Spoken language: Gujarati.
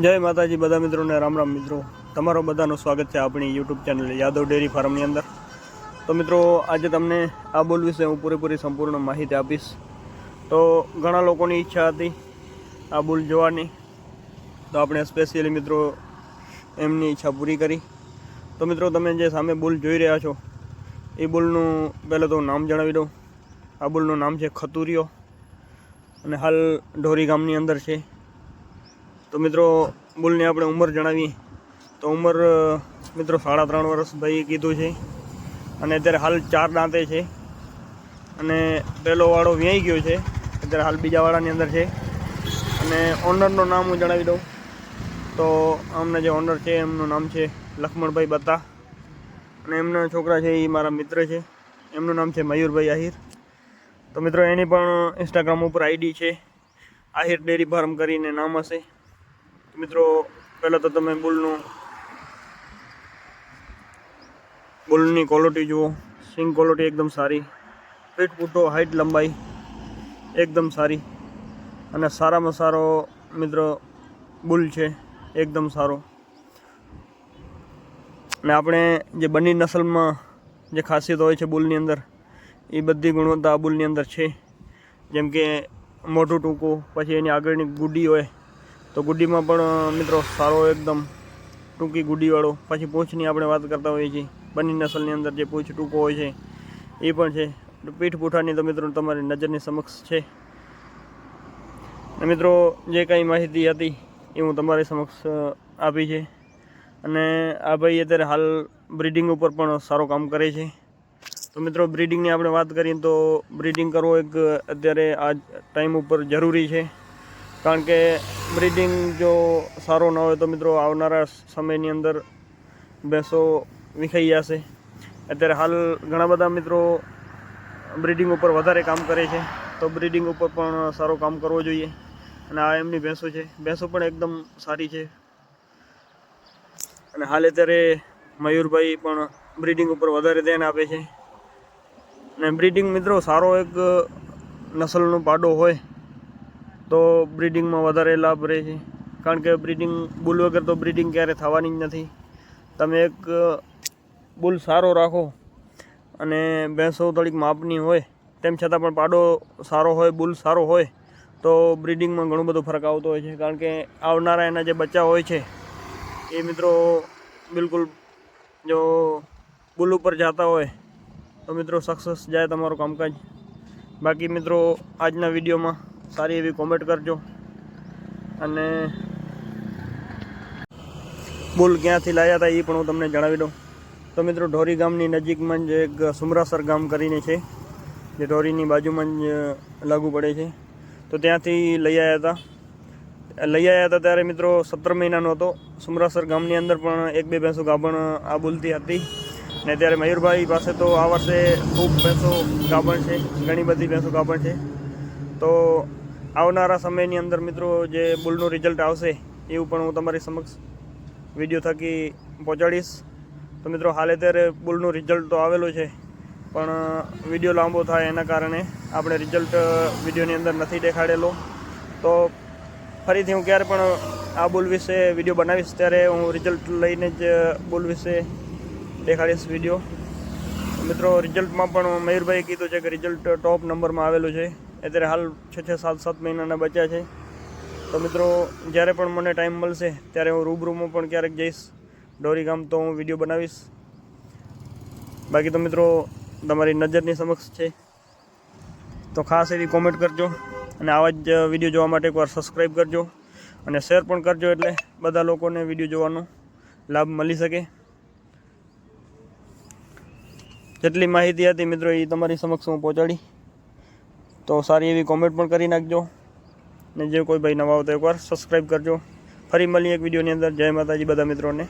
જય માતાજી બધા મિત્રોને રામ રામ મિત્રો, તમારો બધાનું સ્વાગત છે આપણી યુટ્યુબ ચેનલ યાદવ ડેરી ફાર્મની અંદર। તો મિત્રો આજે તમને આ બુલ વિશે હું પૂરેપૂરી સંપૂર્ણ માહિતી આપીશ। તો ઘણા લોકોની ઈચ્છા હતી આ બુલ જોવાની, તો આપણે સ્પેશિયલી મિત્રો એમની ઈચ્છા પૂરી કરી। તો મિત્રો તમે જે સામે બુલ જોઈ રહ્યા છો એ બુલનું પહેલાં તો નામ જણાવી દઉં। આ બુલનું નામ છે ખતુરિયો અને હાલ ઢોરી ગામની અંદર છે। તો મિત્રો બુલની આપણે ઉંમર જણાવીએ તો ઉંમર મિત્રો 3.5 વર્ષ ભાઈ કીધું છે અને અત્યારે હાલ 4 દાંતે છે અને પહેલો વાળો વ્યાઈ ગયો છે, અત્યારે હાલ બીજા વાળાની અંદર છે। અને ઓનરનું નામ હું જણાવી દઉં તો અમને જે ઓનર છે એમનું નામ છે લક્ષ્મણભાઈ બત્તા અને એમના છોકરા છે એ મારા મિત્ર છે, એમનું નામ છે મયુરભાઈ આહિર। તો મિત્રો એની પણ ઇન્સ્ટાગ્રામ ઉપર આઈડી છે, આહિર ડેરી ફાર્મ કરીને નામ હશે। મિત્રો પહેલાં તો તમે બુલની ક્વોલિટી જુઓ, સિંગ ક્વોલિટી એકદમ સારી, પીઠ પૂઠો હાઇટ લંબાઈ એકદમ સારી અને સારામાં સારો મિત્રો બુલ છે, એકદમ સારો। અને આપણે જે બની નસલમાં જે ખાસિયત હોય છે બુલની અંદર એ બધી ગુણવત્તા આ બુલની અંદર છે। જેમ કે મોઢું ટૂંકું, પછી એની આગળની ગુડી હોય તો ગુડીમાં પણ મિત્રો સારો એકદમ ટૂંકી ગુડીવાળો, પછી પૂંછની આપણે વાત કરતા હોઈએ છીએ બની નસલની અંદર જે પૂંછ ટૂંકો હોય છે એ પણ છે। પીઠ પૂઠાની તો મિત્રો તમારી નજરની સમક્ષ છે। અને મિત્રો જે કાંઈ માહિતી હતી એ હું તમારી સમક્ષ આપી છે। અને આ ભાઈ અત્યારે હાલ બ્રીડિંગ ઉપર પણ સારું કામ કરે છે। તો મિત્રો બ્રીડિંગની આપણે વાત કરીએ તો બ્રીડિંગ કરવો એક અત્યારે આ ટાઈમ ઉપર જરૂરી છે, કારણ કે બ્રીડિંગ જો સારો ન હોય તો મિત્રો આવનારા સમયની અંદર ભેંસો વિખાઈ જશે। અત્યારે હાલ ઘણા બધા મિત્રો બ્રીડિંગ ઉપર વધારે કામ કરે છે, તો બ્રીડિંગ ઉપર પણ સારું કામ કરવું જોઈએ। અને આ એમની ભેંસો છે, ભેંસો પણ એકદમ સારી છે। અને હાલ અત્યારે મયુરભાઈ પણ બ્રીડિંગ ઉપર વધારે ધ્યાન આપે છે। અને બ્રીડિંગ મિત્રો સારો એક નસલનો પાડો હોય તો બ્રીડિંગમાં વધારે લાભ રહે છે, કારણ કે બ્રીડિંગ બુલ વગર તો બ્રીડિંગ ક્યારે થવાની જ નથી। તમે એક બુલ સારો રાખો અને ભેંસો થોડીક માપની હોય તેમ છતાં પણ પાડો સારો હોય, બુલ સારો હોય તો બ્રીડિંગમાં ઘણો બધો ફરક આવતો હોય છે, કારણ કે આવનારા એના જે બચ્ચા હોય છે એ મિત્રો બિલકુલ જો બુલ ઉપર જતા હોય તો મિત્રો સક્સેસ જાય તમારું કામકાજ। બાકી મિત્રો આજના વિડીયોમાં સારી એવી કોમેન્ટ કરજો અને બુલ ક્યાંથી લાવ્યા હતા એ પણ હું તમને જણાવી દઉં। તો મિત્રો ઢોરી ગામની નજીકમાં જ એક સુમરાસર ગામ કરીને છે, જે ઢોરીની બાજુમાં જ લાગુ પડે છે, તો ત્યાંથી લઈ આવ્યા હતા। ત્યારે મિત્રો 17 મહિનાનો હતો। સુમરાસર ગામની અંદર પણ 1-2 ભેંસો ગાભણ આ બુલતી હતી ને ત્યારે મયુરભાઈ પાસે તો આ વર્ષે ખૂબ ભેંસો ગાભણ છે, ઘણી બધી ભેંસો ગાભણ છે। તો આવનારા સમયની અંદર મિત્રો જે બુલનું રિઝલ્ટ આવશે એવું પણ હું તમારી સમક્ષ વિડીયો થકી પહોંચાડીશ। તો મિત્રો હાલ અત્યારે બુલનું રિઝલ્ટ તો આવેલું છે, પણ વિડીયો લાંબો થાય એના કારણે આપણે રિઝલ્ટ વિડીયોની અંદર નથી દેખાડેલો। તો ફરીથી હું ક્યારે પણ આ બુલ વિશે વિડીયો બનાવીશ ત્યારે હું રિઝલ્ટ લઈને જ બુલ વિશે દેખાડીશ વિડીયો। મિત્રો રિઝલ્ટમાં પણ મયુરભાઈએ કીધું છે કે રિઝલ્ટ ટોપ નંબરમાં આવેલું છે। અત્યારે હાલ 6-7 મહિનાના બચ્ચા છે। તો મિત્રો જ્યારે પણ મને ટાઈમ મળશે ત્યારે હું રૂબરૂમાં પણ ક્યારેક જઈશ ઢોરી ગામ, તો હું વિડીયો બનાવીશ। બાકી તો મિત્રો તમારી નજરની સમક્ષ છે, તો ખાસ એવી કોમેન્ટ કરજો અને આવા જ વિડીયો જોવા માટે એકવાર સબસ્ક્રાઈબ કરજો અને શેર પણ કરજો, એટલે બધા લોકોને વિડીયો જોવાનો લાભ મળી શકે। જેટલી માહિતી હતી મિત્રો એ તમારી સમક્ષ હું પહોંચાડી, તો સારી એવી કોમેન્ટ પણ કરી નાખજો ને જે કોઈ ભાઈ નવા હોય તો એકવાર સબસ્ક્રાઈબ કરજો। ફરી મળીએ એક વિડીયોની અંદર। જય માતાજી બધા મિત્રોને।